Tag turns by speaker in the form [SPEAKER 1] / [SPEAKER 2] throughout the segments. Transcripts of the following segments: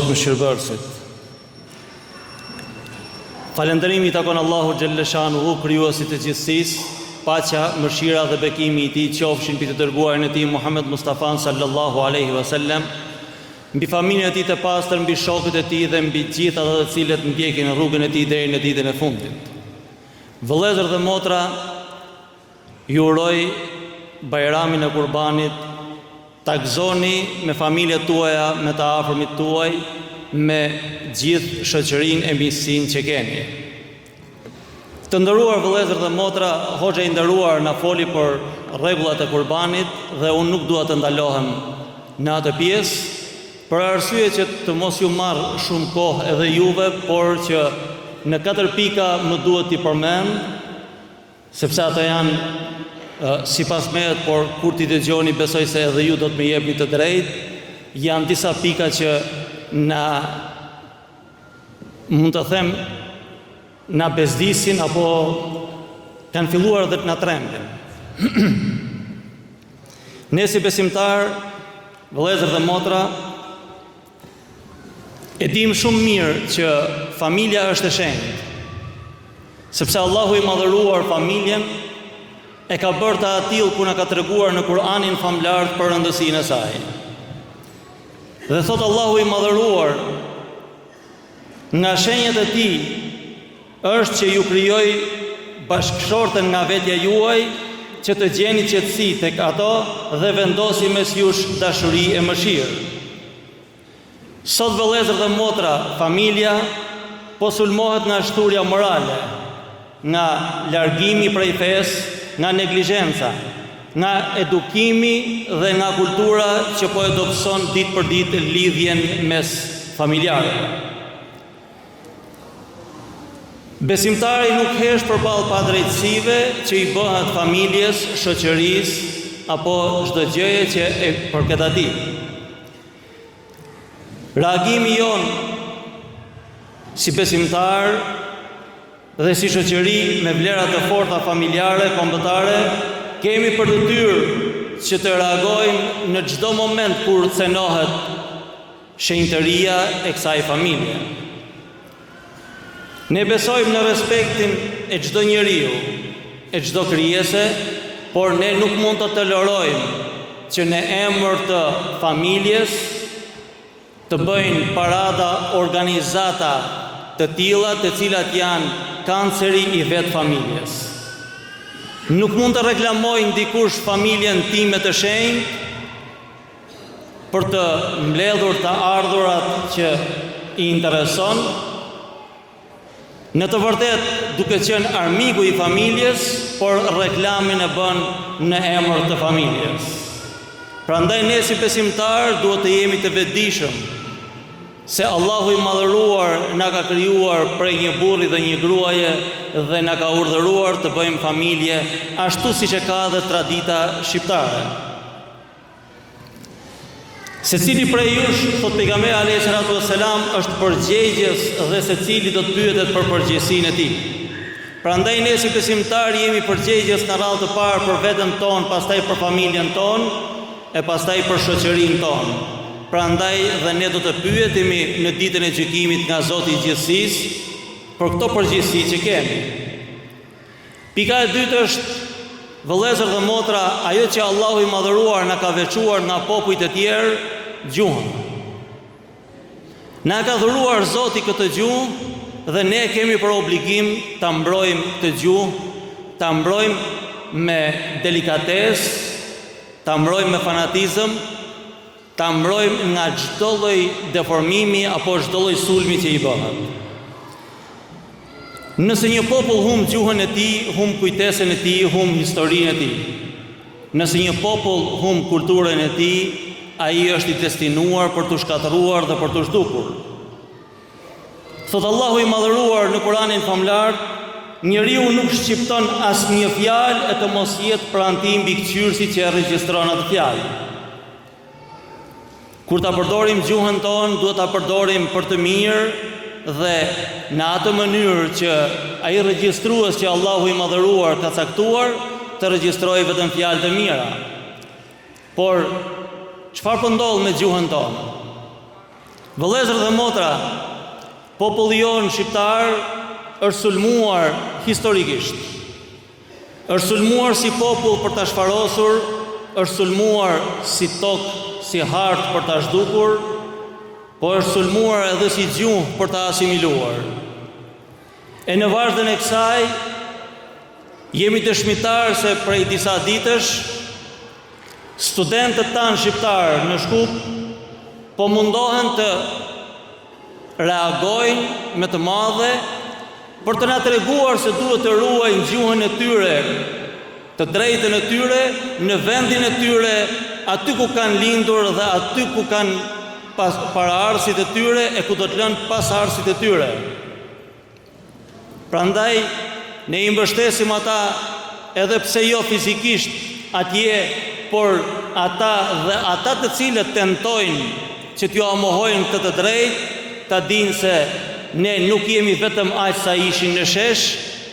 [SPEAKER 1] mëshirbërësit. Falënderimi i takon Allahu xhelle shanuhu, krijuesit të gjithësisë, paqja, mëshira dhe bekimi i tij qofshin mbi të dërguarin e tij Muhammed Mustafa sallallahu alaihi wasallam, mbi familjen e tij të pastër, mbi shokët e tij dhe mbi gjithë ata të cilët ndjekin rrugën e tij deri në ditën e fundit. Vëllezër dhe motra, ju uroj Bajramin e Kurbanit. Ta gëzoni me familjet tuaja, me të afërmit tuaj, me gjithë shoqërinë e miqësinë që keni. Të nderuar vëllezër dhe motra, hoxha i nderuar na foli për rregullat e Kurbanit dhe unë nuk dua të ndalohem në atë pjesë, për arsye që të mos ju marr shumë kohë edhe juve, por që në 4 pika më duhet t'i përmend, sepse ato janë sipas mehet, por kur ti dëgjoni besoj se edhe ju do të më jepni të drejtë. Janë disa pika që mund të them na bezdisin apo kanë filluar dhe të na trembin. Ne si besimtar, vëllezër dhe motra, e dim shumë mirë që familja është e shenjtë, sepse Allahu i madhëruar familjen e ka bërë të atill ku na ka treguar në Kur'anin famlar për rëndësinë e saj. Dhe thot Allahu i madhëruar, nga shenjat e tij është që ju krijoi bashkëshorten nga vetja juaj, që të gjeni qetësi tek ato dhe vendosi mes jush dashuri e mëshirë. Sot vëllezër dhe motra, familja po sulmohet nga shturja morale, nga largimi prej fesë, nga neglizhenca, nga edukimi dhe nga kultura që po e dobëson ditë për ditë lidhjen mes familjarëve. Besimtari nuk hesh përballë padrejtësive që i bëhet familjes, shoqërisë apo çdo gjëje që e përket atij. Reagimi jon si besimtar dhe si shoqëri me vlera të forta familjare, kombëtare, kemi për detyrë që të reagojmë në çdo moment kur cenohet shenjtëria e kësaj familje. Ne besojmë në respektin e çdo njeriu, e çdo krijese, por ne nuk mund të tolerojmë që në emër të familjes të bëjnë parada organizata të tilla, të cilat janë kanceri i vetë familjes. Nuk mund të reklamojnë dikush familjen time të shenjtë për të mbledhur të ardhurat që i intereson, në të vërtet duke qenë armiku i familjes, por reklamin e bën në emër të familjes. Prandaj ne si besimtar duhet të jemi të vetëdijshëm se Allahu i madhëruar na ka krijuar prej një burri dhe një gruaje dhe na ka urdhëruar të bëjmë familje ashtu siç e ka dhe tradita shqiptare. Secili prej jush, thot pejgamberi alayhi salatu wassalam, është përgjegjës dhe secili do të pyetet për përgjegjësinë e tij. Prandaj ne si besimtarë jemi përgjegjës në radhë të parë për veten tonë, pastaj për familjen tonë e pastaj për shoqërinë tonë. Prandaj dhe ne do të pyetemi në ditën e gjykimit nga Zoti i gjithësisë për këto përgjegjësi që kemi. Pika e dytë është, vëllezër dhe motra, ajo që Allahu i madhëruar na ka veçuar nga popujt e tjerë, gjuhën. Na ka dhuruar Zoti këtë gjuhë dhe ne kemi për obligim ta mbrojmë të gjuhë, ta mbrojmë me delikatesë, ta mbrojmë me fanatizëm, ta mbrojmë nga çdo lloj deformimi apo çdo lloj sulmi që i bëhet. Nëse një popull humb gjuhën e tij, humb kujtesën e tij, humb historinë e tij. Nëse një popull humb kulturën e tij, ai është i destinuar për të shkatëruar dhe për të zhdukur. Thot Allahu i madhëruar në Kur'anin famlar, njeriu nuk shqipton asnjë fjalë e të mos jetë pranë tij mbikëqyrësi që e regjistron atë fjalë. Kur ta përdorim gjuhën tonë, duhet ta përdorim për të mirë dhe në atë mënyrë që ai regjistrues që Allahu i madhëruar ka caktuar të regjistrojë vetëm fjalë të mira. Por çfarë po ndodh me gjuhën tonë? Vëllezër dhe motra, populli jonë shqiptar është sulmuar historikisht. Është sulmuar si popull për ta shfarosur, është sulmuar si tokë, si hartë për ta zhdukur, po është sulmuar edhe si gjuhë për ta asimiluar. E në vazhdën e kësaj, jemi dëshmitar se prej disa ditësh, studentët tanë shqiptarë në Shkup po mundohen të reagojnë me të madhe për të na treguar se duhet të ruajnë gjuhën e tyre, të drejtën e tyre, në vendin e tyre, aty ku kanë lindur dhe aty ku kanë paraardhësit e tyre e ku do të lënë pasardhësit e tyre. Prandaj, ne i mbështesim ata edhe pse jo fizikisht atje, por ata të cilët tentojnë që t'ju amohojnë të drejtë, ta dinë se ne nuk jemi vetëm aq sa ishin në shesh,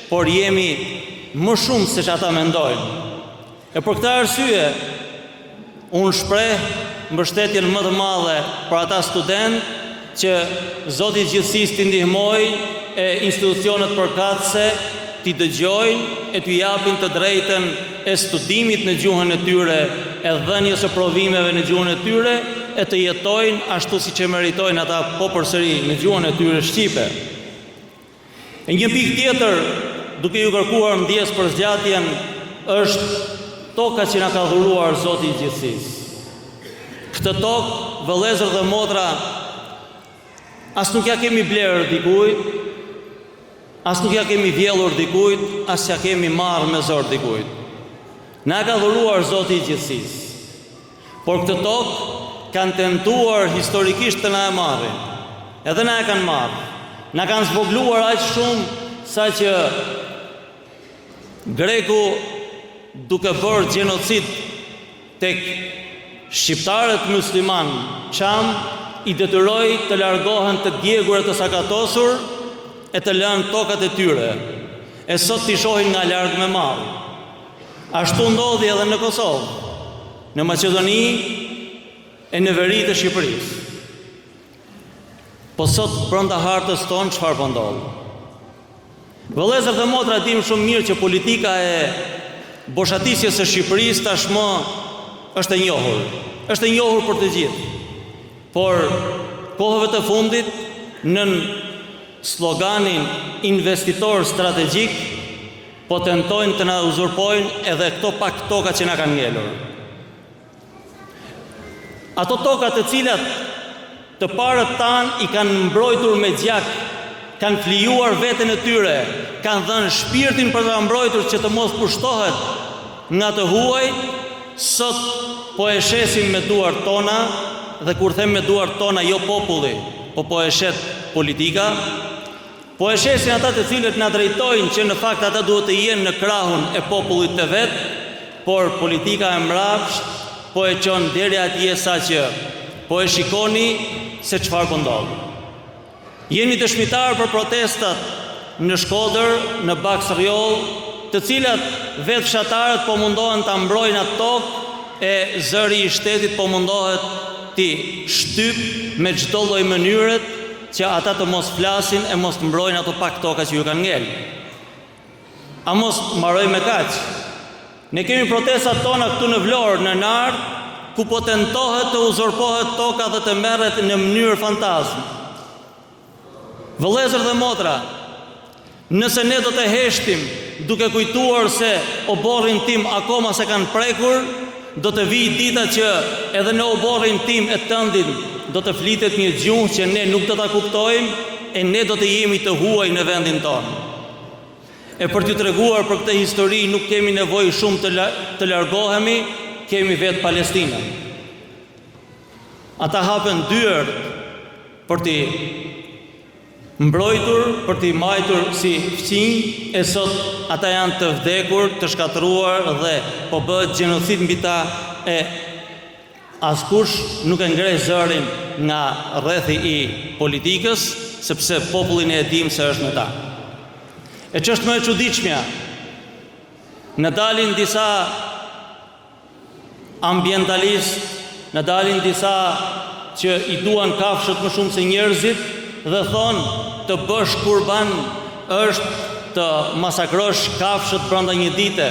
[SPEAKER 1] por jemi më shumë se që ata mendojnë. E për këtë arsye, unë shpreh mbështetjen më të madhe për ata studentë që Zoti i Gjithësisë t'i ndihmojë e institucionet përkatëse t'i dëgjojnë e t'i japin të drejtën e studimit në gjuhën e tyre, e dhënies së provimeve në gjuhën e tyre, e të jetojnë ashtu si që meritojnë ata po përsëri në gjuhën e tyre shqipe. E një pikë tjetër, duke ju kërkuar ndjes për zgjatjen, është toka që na ka dhuruar Zoti i Gjithësisë. Këtë tokë, vëllezër dhe motra, as nuk ja kemi blerë dikujt, as nuk ja kemi vjellur dikujt, as ja kemi marrë me zor dikujt. Na ka dhuruar Zoti i Gjithësisë. Por këtë tokë kanë tentuar historikisht të na e marrin. Edhe na e kanë marrë. Na kanë zvogluar aq shumë sa që Greku, duke bërë gjenocid tek shqiptarët musliman Çam, i detyroi të largohen të djegur e të sakatosur e të lënë tokat e tyre. E sot t'i shohin nga larg me mall. Ashtu ndodhi edhe në Kosovë, në Maqedoni e në veri të Shqipërisë. Po sot brenda hartës tonë çfarë po ndodh? Vëllezër dhe motra, dim shumë mirë që politika e boshatisjes së Shqipërisë tashmë është e njohur. Është e njohur për të gjithë. Por kohëve të fundit, nën sloganin investitor strategjik, po tentojnë të na uzurpojnë edhe këto pak toka që na kanë ngelur. Ato toka të cilat të parët tanë i kanë mbrojtur me gjak, kanë flijuar veten e tyre, kanë dhënë shpirtin për të mbrojtur që të mos pushtohet nga të huaj, sot po e shesim me duart tona, dhe kur them me duart tona jo populli, po e shet politika, po e shesin ata të cilët na drejtojnë që në fakt ata duhet të jenë në krahun e popullit të vet, por politika e mbrapsht po e çon deri atje sa që po e shikoni se çfarë po ndodh. Jeni dëshmitar për protestat në Shkodër, në Baksëriol, të cilat vetë fshatarët po mundohen ta mbrojnë atë tokë e zëri i shtetit po mundohet ti shtyp me çdo lloj mënyret që ata të mos flasin e mos të mbrojnë ato pak toka që ju kanë ngel. A mos mbaroj me kaq? Ne kemi protestat tona këtu në Vlorë, në Nard, ku po tentohet të uzurpohet toka dhe të merret në mënyrë fantazm. Vëllezër dhe motra, nëse ne do të heshtim duke kujtuar se oborrin tim akoma se kanë prekur, do të vijë dita që edhe në oborrin tim e tëndin do të flitet një gjuhë që ne nuk do ta kuptojmë e ne do të jemi të huaj në vendin tonë. E për t'ju treguar për këtë histori nuk kemi nevojë shumë të largohemi, kemi vetë Palestinën. Ata hapen dyert për t'i mbrojtur, për t'i majtur si fqinj, e sot ata janë të vdekur, të shkatëruar dhe po bëhet gjenocid mbi ta e askush nuk e ngre zërin nga rrethi i politikës, sepse popullin e dim se është me ta. E ç'është më e çuditshmja, në dalin disa ambientalistë, në dalin disa që i duan kafshët më shumë se njerëzit dhe thonë të bësh kurban është të masakrosh kafshët brenda një dite.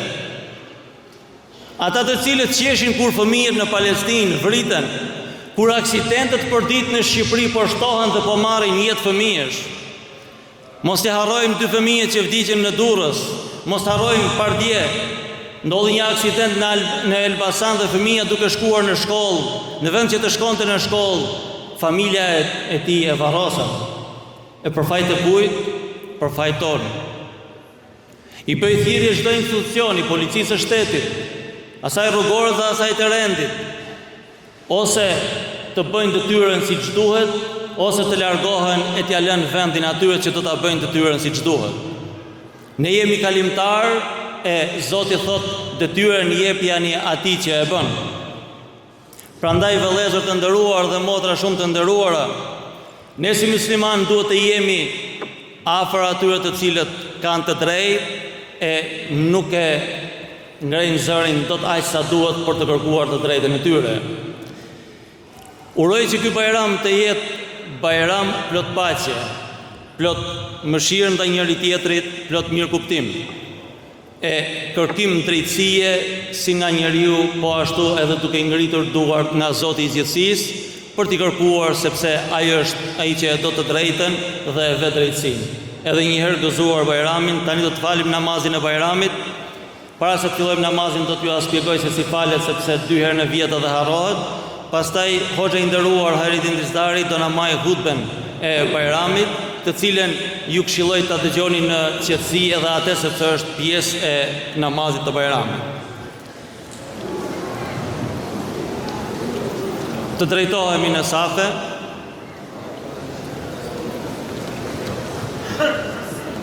[SPEAKER 1] Ata të cilët qeshin kur fëmijët në Palestinë vriten, kur aksidentet për ditë në Shqipëri po shtohen dhe po marrin jetë fëmijësh. Mos të harrojmë 2 fëmijë që vdiqën në Durrës, mos të harrojmë pardje. Ndodhi një aksident në Elbasan dhe fëmija duke shkuar në shkollë, në vend që të shkonte në shkollë, familja e tij e varrosa. E për fajt e kujt? Për fajt tonë. I bëj thirrje çdo institucioni, policisë së shtetit, asaj rrugore dhe asaj të rendit, ose të bëjnë detyrën siç duhet, ose të largohen e t'ja lënë vendin atyre që do ta bëjnë detyrën siç duhet. Ne jemi kalimtar e Zoti thot detyrën jepjani atij që e bën. Prandaj vëllezër të nderuar dhe motra shumë të nderuara, ne si musliman duhet të jemi afër atyre të cilët kanë të drejtë e nuk e ngrejnë zërin dot aq sa duhet për të kërkuar të drejtën e tyre. Uroj që ky bajram të jetë bajram plot paqe, plot mëshirë ndaj njëri tjetrit, plot mirëkuptim, e kërkim drejtësie si nga njeriu, po ashtu edhe duke ngritur duart nga Zoti i gjithësisë për t'i kërkuar, sepse ai është ai që e do të drejtën dhe e vet drejtësinë. Edhe një herë gëzuar bajramin, tani do të falim namazin e bajramit. Para se të fillojmë namazin do t'ju shpjegoj se si falet, sepse 2 herë në vjet edhe harrohet. Pastaj hoxha i nderuar Hajridin Dizdari do na majë hutben e bajramit, të cilën ju këshilloj ta dëgjoni në qetësi edhe atë, sepse është pjesë e namazit të bajramit. Të drejtohemi në safe.